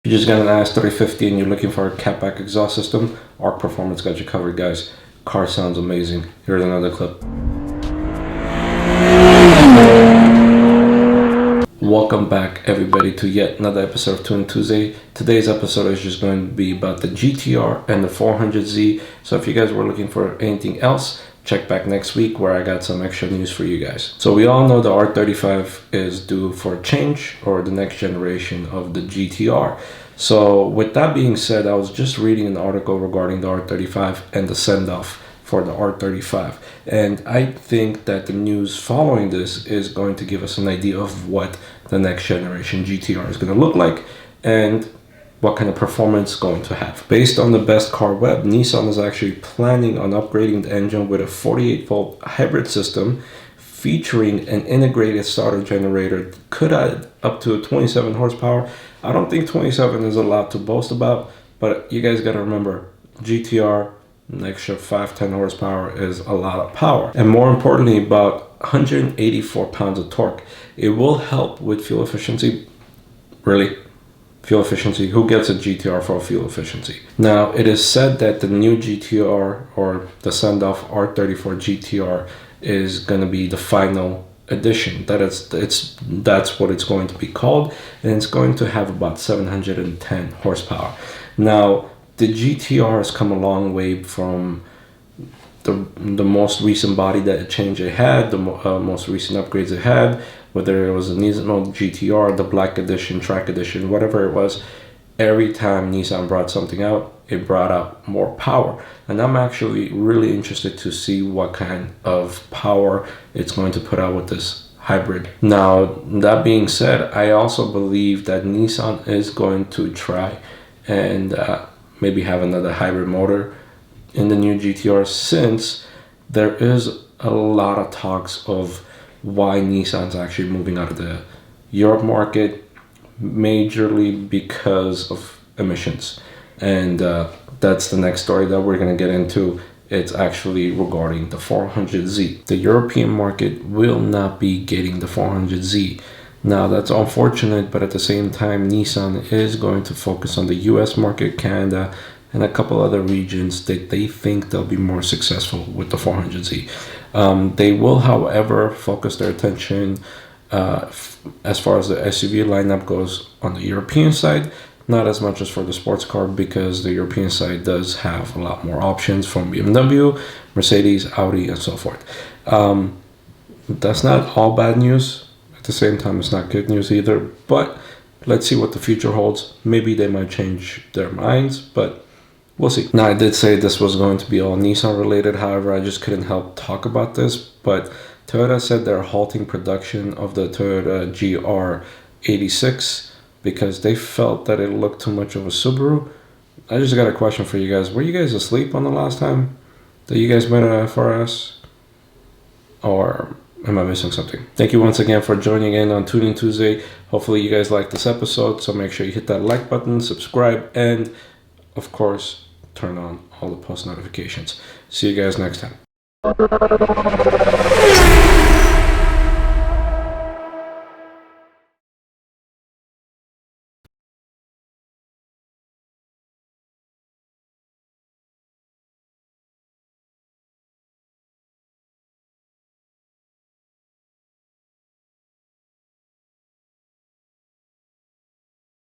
If you just got an IS-3050 and you're looking for a catback exhaust system, Arc Performance got you covered, guys. Car sounds amazing. Here's another clip. Welcome back, everybody, to yet another episode of Tune Tuesday. Today's episode is just going to be about the GTR and the 400Z. So if you guys were looking for anything else, check back next week where I got some extra news for you guys. So we all know the R35 is due for a change, or the next generation of the GTR. So with that being said, I was just reading an article regarding the R35 and the send-off for the R35. And I think that the news following this is going to give us an idea of what the next generation GTR is going to look like and what kind of performance it's going to have. Based on the Best Car Web, Nissan is actually planning on upgrading the engine with a 48-volt hybrid system featuring an integrated starter generator that could add up to 27 horsepower. I don't think 27 is a lot to boast about, but you guys got to remember, GTR, an extra 5-10 horsepower is a lot of power. And more importantly, about 184 pounds of torque. It will help with fuel efficiency. Really? Fuel efficiency? Who gets a GTR for fuel efficiency? Now, it is said that the new GTR, or the send-off R34 GTR, is going to be the final edition. That's what it's going to be called, and it's going to have about 710 horsepower. Now, the GTR has come a long way from the most recent body that change it had, the most recent upgrades it had, whether it was a Nissan GTR, the Black Edition, Track Edition, whatever it was. Every time Nissan brought something out, it brought out more power. And I'm actually really interested to see what kind of power it's going to put out with this hybrid. Now, that being said, I also believe that Nissan is going to try and maybe have another hybrid motor in the new GTR, since there is a lot of talks of why Nissan's actually moving out of the Europe market, majorly because of emissions. And that's the next story that we're going to get into. It's actually regarding the 400Z. The European market will not be getting the 400Z. Now, that's unfortunate, but at the same time, Nissan is going to focus on the US market, Canada, and a couple other regions that they think they'll be more successful with the 400Z. They will, however, focus their attention as far as the SUV lineup goes on the European side, not as much as for the sports car, because the European side does have a lot more options from BMW, Mercedes, Audi, and so forth. That's not all bad news. At the same time, it's not good news either, but let's see what the future holds. Maybe they might change their minds, but we'll see. Now, I did say this was going to be all Nissan related. However, I just couldn't help talk about this, but Toyota said they're halting production of the Toyota GR86 because they felt that it looked too much of a Subaru. I just got a question for you guys. Were you guys asleep on the last time that you guys met a FRS? Or am I missing something? Thank you once again for joining in on Tuning Tuesday. Hopefully you guys liked this episode, so make sure you hit that like button, subscribe, and of course, turn on all the post notifications. See you guys next time.